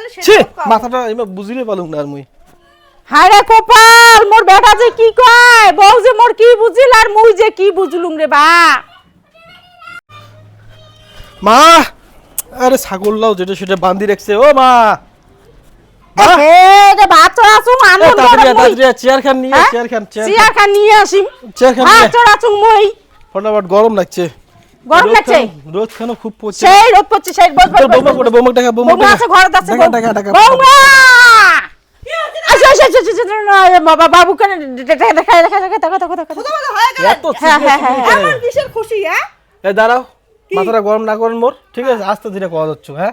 তাহলে ছি সেটা মাথাটা এমা বুঝিলে পালুম না আর মুই হায় রে কপাল মোর বেটা যে কি কয় বউ যে মোর কি বুঝিল আর মুই যে কি বুঝলুম রে বা মা আরে ছাগললাও যেটা সেটা বান্ধি রাখছে ও মা মা এ রে বাচ্চা আসু আমন তাড়াতাড়ি চেয়ার খান নিয়ে চেয়ার খান চেয়ার খান নিয়ে আসিম চেয়ার খান নিয়ে বাচ্চা আসু মই ফটাফট গরম লাগছে গরম লাগছে রোদ কেন খুব পড়ছে সেই রোদ পড়ছে সেই বস বস বৌমা কোটে বৌমা টাকা বৌমা আছে ঘরে আছে টাকা বৌমা আচ্ছা বাবা বাবু কেন দেখা দেখা দেখা দেখা দেখা দেখা কথা হয়ে গেল এত আমার কিসের খুশি হ্যাঁ এই দাঁড়াও মাথাটা গরম না করেন মোর ঠিক আছে আস্তে ধীরে কথা হচ্ছে হ্যাঁ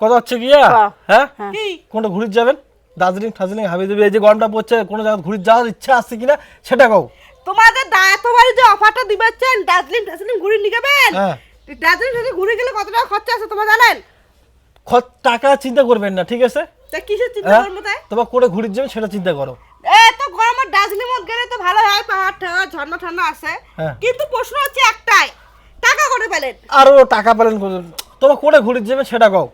কথা হচ্ছে কি হ্যাঁ কি কোনটা ঘুরে যাবেন দার্জিলিং ঠার্জিলিং হাবি দেবে এই যে গরমটা পড়ছে কোন জায়গা ঘুরে যাওয়ার ইচ্ছা আছে কিনা সেটা কও তোমাদের এতবারই যে অফারটা দিবেন দার্জিলিং ঘুরে নিয়ে যাবেন হ্যাঁ দার্জিলিং থেকে ঘুরে গেলে কত টাকা খরচা আছে তোমরা জানেন টাকা চিন্তা করবেন না ঠিক আছে তা কিসের চিন্তা করবো তাই তোমার কোটে ঘুরে যাবেন সেটা চিন্তা করো তো গরমের দার্জিলিং মত গেলে তো ভালো হয় পাহাড় ঠাহাড় ঝর্ণা ঠান্ডা আছে হ্যাঁ। কিন্তু প্রশ্ন হচ্ছে একটাই টাকা করে পেলেন আরো টাকা পেলেন তোমার কোটে ঘুরে যাবেন সেটা কও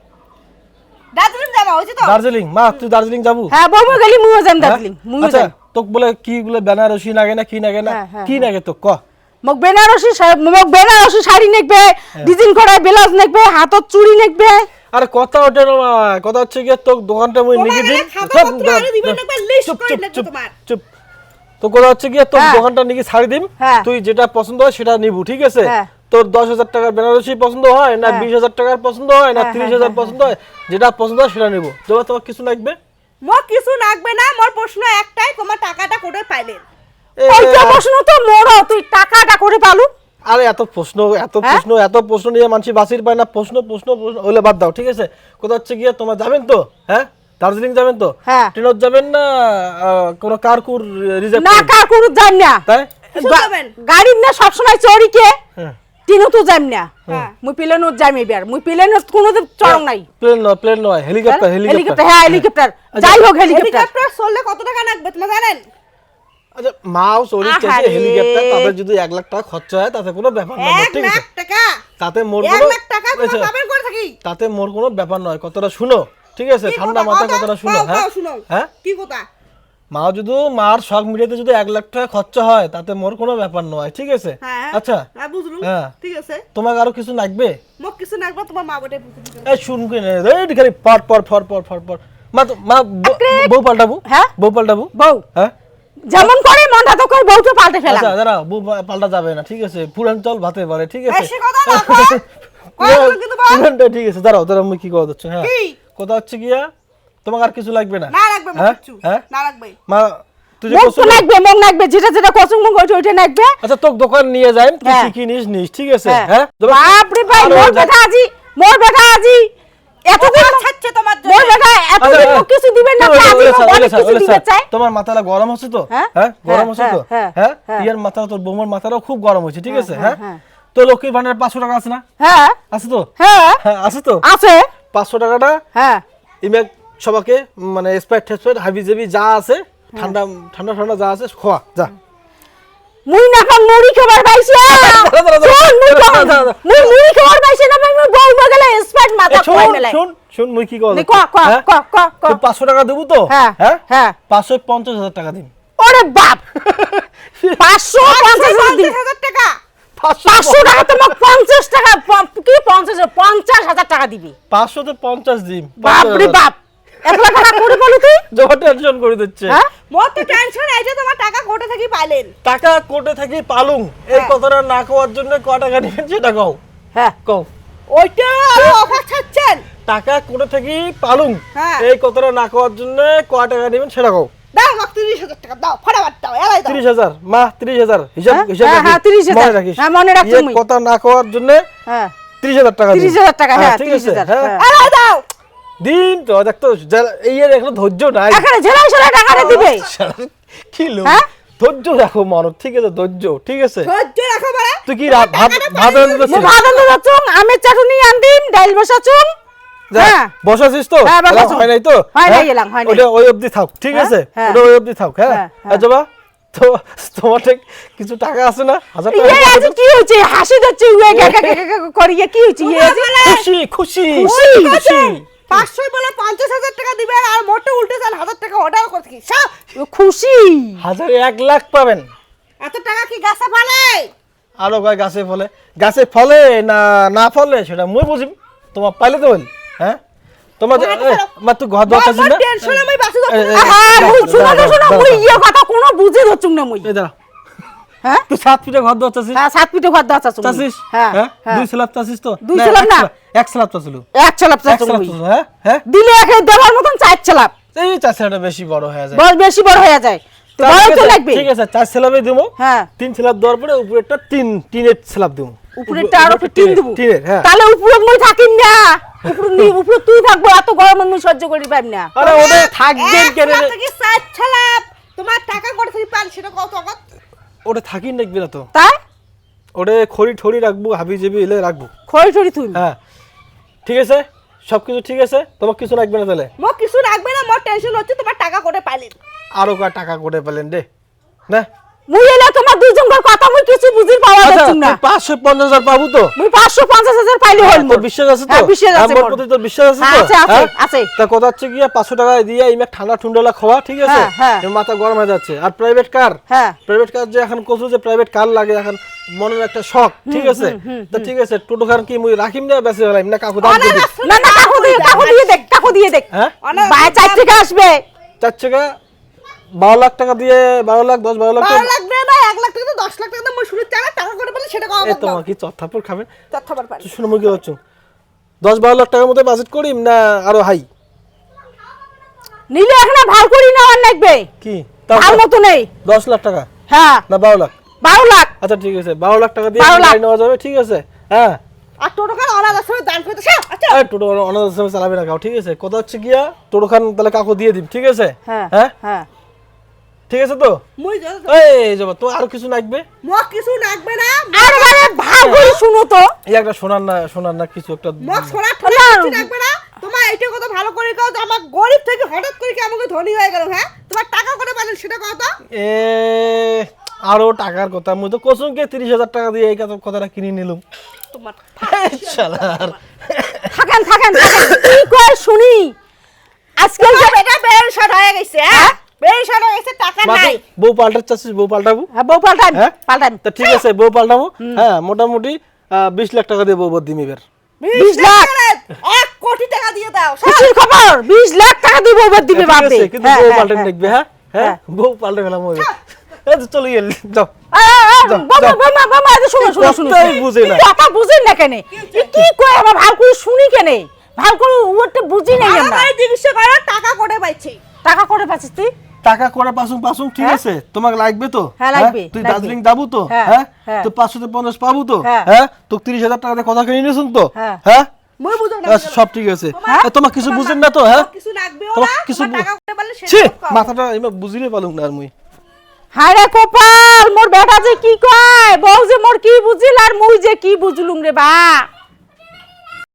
দার্জিলিং যাবা হয়েছে তো দার্জিলিং মা তুই দার্জিলিং যাবো হ্যাঁ বৌমা গেলি মুও যাম দার্জিলিং মুও আচ্ছা যাম তোক বলে কি গুলো বেনারসি লাগে না কি লাগে না কি লাগে তো ক মোক বেনারসি শাড়ি নেকবে ডিজাইন করা ব্লাউজ নেকবে হাতত চুড়ি নেকবে আরে কথা ওটা না কথা হচ্ছে কি তোর দোকানটা মুই নিয়ে দিই চুপ তো কথা হচ্ছে কি তোর দোকানটা নিয়ে ছাড়ি দিম তুই যেটা পছন্দ হয় সেটা নিবু ঠিক আছে তোর 10,000 টাকার বেনারসি পছন্দ হয় না 20,000 টাকার পছন্দ হয় না 30,000 পছন্দ হয় যেটা পছন্দ হয় সেটা নিবো তোমার তোমার কিছু লাগবে মোর কিছু লাগবে না মোর প্রশ্ন একটাই তোমার টাকাটা করে পাইলেন ওইটা প্রশ্ন তো মোরও তুই টাকাটা করে পালু আরে এত প্রশ্ন নিয়ে মানুষ বাসির পায় না প্রশ্ন হলে বাদ দাও ঠিক আছে কথা হচ্ছে গিয়ে তোমরা যাবেন তো হ্যাঁ দার্জিলিং যাবেন তো ট্রেনত যাবেন না কোন কারকুর রিজার্ভ না কারকুর যাই না তাই গাড়ি না সব সময় চড়ি কে তিনও তো যাই না মুই প্লেনও যাই এবার মুই প্লেনের কোনো চড়ং নাই প্লেন নয় হেলিকপ্টার হ্যাঁ হেলিকপ্টার যাই হোক হেলিকপ্টার চললে কত টাকা লাগবে তোমরা জানেন আচ্ছা মাও চড়ি কেছে হেলিকপ্টার তাতে যদি 1 লাখ টাকা খরচ হয় তাতে কোনো ব্যাপার না ঠিক আছে 1 লাখ টাকা তাতে মোর 1 লাখ টাকা তোমরা পাবেন করে থাকি তাতে মোর কোনো ব্যাপার নয় কতটা শুনো ঠিক আছে ঠান্ডা মাথায় কথাটা শুনো হ্যাঁ কি কথা মা যদি মার শখ মিটাতে যদি 1 লাখ টাকা খরচ হয় তাতে মোর কোনো ব্যাপার নয় ঠিক আছে আচ্ছা হ্যাঁ বুঝলুম ঠিক আছে তোমার আরো কিছু লাগবে মোক কিছু লাগবে তোমার মা বটে এই শুন কেনে রে খালি পর মা বউ পাল্টাবো হ্যাঁ বউ পাল্টাবো বউ হ্যাঁ যেমন করে মনটা তো কই বউকে পাল্টে ফেলা আচ্ছা দাঁড়া বউ পাল্টা যাবে না ঠিক আছে পুরান চল ভাতে পারে ঠিক আছে বেশি কথা না পুরানটা ঠিক আছে দাঁড়াও আমি কি কথা হচ্ছে হ্যাঁ কথা হচ্ছে কি তোমার আর কিছু লাগবে না না লাগবে মোক কিছু না লাগবে মা তুই যে মোক লাগবে যেটা কসুম মগ ওইটা লাগবে আচ্ছা তোক দোকান নিয়ে যাই কি নিস ঠিক আছে হ্যাঁ বাপ রে ভাই মোর বেটা আজি এতদিন ছাড়ছে তোমার জন্য মোর বেটা এতদিন কিছু দিবেন না আজি অনেক কিছু দিতে চাই তোমার মাথাটা গরম হচ্ছে তো হ্যাঁ গরম হচ্ছে তো হ্যাঁ ইয়ার মাথা তোর বৌমার মাথাটাও খুব গরম হচ্ছে ঠিক আছে হ্যাঁ তো লক্ষ্মীর ভান্ডার 500 টাকা আছে না হ্যাঁ আছে তো হ্যাঁ আছে তো আছে 500 টাকাটা হ্যাঁ ইমেক সবাকে মানে স্প্রাইট হাবি জাবি যা আছে ঠান্ডা যা আছে খোয়া যা মুই না কাম মুড়ি খাবার পাইছি মুড়ি খাবার পাইছি না মুই বউ গেলে স্প্রাইট মাথা খাই মেলাই শুন মুই কি কল ক 500 টাকা দেবো তো হ্যাঁ হ্যাঁ 550,000 টাকা দিন ওরে বাপ 550,000 টাকা 500 টাকা তো মোক 50 টাকা কি 50,000 টাকা দিবি 500 তো 50 দিন বাপ রে বাপ 1 লাখ টাকা করে বলো তুই জোর টেনশন করে দিচ্ছে হ্যাঁ মোর তো টেনশন এইটা তোমার টাকা কোটে থাকি পাইলেন টাকা কোটে থাকি পালুম এই কথাটা না কওয়ার জন্য কয় টাকা নেবেন সেটা কও হ্যাঁ কও ওইটা অফার ছাড়ছেন টাকা কোটে থাকি পালুম এই কথাটা না কওয়ার জন্য কয় টাকা নেবেন সেটা কও দাও মোক 30,000 টাকা দাও ফটাফট দাও এলাই দাও 30,000 মা 30,000 হিসাব হ্যাঁ 30,000 মনে রাখিস হ্যাঁ মনে রাখ তুমি কথা না কওয়ার জন্য হ্যাঁ 30,000 টাকা 30,000 টাকা হ্যাঁ ঠিক আছে 30,000 হ্যাঁ এলাই দাও দিন তো দেখতো এই এর এখন ধৈর্য নাই এখানে ঝেলাই টাকাটা দিবে কি লো ধৈর্য রাখো মানব ঠিক আছে ধৈর্য ঠিক আছে ধৈর্য রাখো বড়া তুই কি ভাত রান্না করছিস আমি চাটনি আনদিম ডাল বসাছুম হ্যাঁ বসাছিস তো হয় নাই তো হয় নাই এলাম হয় নাই ওটা ওই অবধি থাক ঠিক আছে ওটা ওই অবধি থাক হ্যাঁ আজবা তো তোমার কিছু টাকা আছে না 1000 টাকা এই আজ কি হইছে হাসি যাচ্ছে করিয়ে কি হইছে খুশি 500 বলে 50,000 টাকা দিবে আর মোটে উল্টে 1000 টাকা অর্ডার করছি সব খুশি 1 লাখ পাবেন। এত টাকা কি গাছে ফলে? আরো কয় গাছে ফলে, গাছে ফলে না না ফলে সেটা মই বুঝিম, তোমার পাইলে তো বল। হ্যাঁ তোমার মা তুই ঘর দরকার না টেনশন আমি বাসে মুই শোনা মুই ইয়ে কথা কোনো বুঝে ধরছুম না মুই। এই দাঁড়া, হ্যাঁ তুই 7 ফিটে ঘর দরকার হ্যাঁ 7 ফিটে ঘর দাও চাচু চাচ্ছিস? হ্যাঁ হ্যাঁ 2 স্ল্যাব চাচ্ছিস তো? 2 স্ল্যাব না, 1 স্ল্যাব চাচ্ছিল। 1 চালাপ চাচু মুই। হ্যাঁ হ্যাঁ দিলে একে দেওয়ার মতন 4 চালাপ, এই চাচ্ছিটা বেশি বড় হয়ে যায়, বড় বেশি বড় হয়ে যায় তো বড় তো লাগবে। ঠিক আছে 4 স্ল্যাবে দিমু। হ্যাঁ 3 স্ল্যাব দেওয়ার পরে উপরেরটা টিনের স্ল্যাব দিমু। উপরেরটা আরো 3 দেব। টিনের হ্যাঁ। তাহলে উপরে মই থাকিম না, উপরে তুই থাকবো, এত গরম আমি সহ্য করি পারি না। আরে ওটা থাকবেন কেন রে? থেকে 7 ছালাপ তোমার টাকা করে থেকে পান সেটা কত কত? ওটা থাকি দেখবি না তো, তাই ওটা খড়ি ঠড়ি রাখবো, হাবি জেবি এলে রাখবো। খড়ি টড়ি তুই হ্যাঁ ঠিক আছে, সবকিছু ঠিক আছে, তোমার কিছু লাগবে না তাহলে? মো কিছু রাখবে না, মোর টেনশন হচ্ছে তোমার টাকা করে পাইলেন। আরো কয় টাকা করে পেলেন রে না? মুই এলা তোমার দুইজনকার কথা মুই কিছু বুঝির পাওয়া আচ্ছা যাচ্ছে না। 550,000 পাবো তো? মুই 550,000 পাইলে হল মোর। তোর বিশ্বাস আছে তো? হ্যাঁ, বিশ্বাস আছে আমার মোর। প্রতি তোর বিশ্বাস আছে তো? আছে, আছে, হ্যাঁ? আছে। তা কথা হচ্ছে কি 500 টাকা দিয়ে এই ঠান্ডা ঠুন্ডালা খাওয়া, ঠিক আছে? হ্যাঁ, হ্যাঁ। এর মাথা গরম হয়ে যাচ্ছে। আর প্রাইভেট কার, হ্যাঁ প্রাইভেট কার যে এখন কচু যে প্রাইভেট কার লাগে এখন মনের একটা শখ, ঠিক আছে? তা ঠিক আছে, টোটো খান কি মুই রাখিম না বেঁচে হলাম না কাকু দাম দিয়ে দিই? না না কাকু দিয়ে দেখ, কাকু দিয়ে দেখ। হ্যাঁ ভাই 4 থেকে আসবে 4 টাকা 12 লাখ টাকা দিয়ে 12 লাখ 10-12 লাখ 12 লাখ দেয় না, 1 লাখ টাকা তো 10 লাখ টাকা তো মই শুরু টাকা করে পাইলে সেটা কত? এই তোমার কি চত্থাপুর খাবেন? তথ্যবার পাই। শুনো মুই কি হচ্ছে 10-12 লাখ টাকার মধ্যে বাজেট করিম না আরো হাই? নিলে এখন ভাল করি না আর লাগবে কি ভাল মতো নেই। 10 লাখ টাকা হ্যাঁ না 12 লাখ? 12 লাখ। আচ্ছা ঠিক আছে 12 লাখ টাকা দিয়ে 12 লাখ। গাড়ি নেওয়া যাবে, ঠিক আছে? হ্যাঁ আর টোটো খান অনাথ আশ্রমে দান করতে সব আচ্ছা এই টোটো অনাথ আশ্রমে চালাবে না কাউ, ঠিক আছে? কথা হচ্ছে গিয়া টোটো খান তাহলে কাকু দিয়ে দিম, ঠিক আছে? হ্যাঁ হ্যাঁ হ্যাঁ ঠিক আছে তো? মই যত এই যাবা তো আর কিছু লাগবে? মো কিছু লাগবে না, আর মানে ভাল করে শুনো তো। এই একটা সোনার না কিছু একটা মো সোনা ঠোনা কিছু লাগবে না। তোমার এইটা কত ভালো করে কও যে আমার গরিব থেকে হঠাৎ করে কি আমাকে ধনী হয়ে গেল? হ্যাঁ তোমার টাকা করে পাইলেন সেটা কত? এ আরো টাকার কথা মুই তো কসুমকে 30,000 টাকা দিয়ে এই কথাটা কিনে নিলাম। তোমার শালার থাকেন থাকেন থাকেন। কি কই শুনি আজকাল যে এটা বের শট হয়ে গেছে, হ্যাঁ বের শট হয়ে গেছে, টাকা নাই। বউ পাল্টার চাচ্ছিস? বউ পাল্টাবো? হ্যাঁ বউ পাল্টাই হ্যাঁ? পাল্টাই। তা ঠিক আছে বউ পাল্টাবো। হ্যাঁ মোটামুটি 20 লাখ টাকা দিয়ে বউ বদিম এবার। 20 লাখ 1 কোটি টাকা দিয়ে দাও। খুশির খবর 20 লাখ টাকা দিব বউ দিবে ঠিক বাপরে। আছে, কিন্তু বউ পাল্টান দেখবে। হ্যাঁ হ্যাঁ বউ পাল্টে ফেলাম ওই। এই তো চলে গেল, যাও। বাবা এটা শুনো শুনো শুনো। কথাই বুঝে না। কথা বুঝেন না কেন? কি কই আমরা ভাল করে শুনি কেন? ভাল করে ওটা বুঝি নাই আমরা। আমার জিজ্ঞাসা করো টাকা করে পাইছি। টাকা করে পাচ্ছিস তুই? টাকা করে পাসুম ঠিক আছে, তোমাকে লাগবে তো? হ্যাঁ, লাগবে, তুই লাগবে। দার্জিলিং যাবো তো? হ্যাঁ, হ্যাঁ হ্যাঁ। তো 500 তে 50 পাবো তো? হ্যাঁ। হ্যাঁ তো 30,000 টাকা দিয়ে কথা কিনে নিয়েছুন তো? হ্যাঁ। হ্যাঁ মই বুঝো না। আচ্ছা, সব ঠিক আছে। তোমার কিছু বুঝেন না তো? হ্যাঁ কিছু লাগবেও তোমার না, কিছু তোমার টাকা করে পাইলে ছি সেটা কও। মাথাটা এবার বুঝিলে পালুম না আর মুই। হায়রে কপাল মোর বেটা যে কি কয় বউ যে মোর কি বুঝিল আর মুই যে কি বুঝলুম রে বা।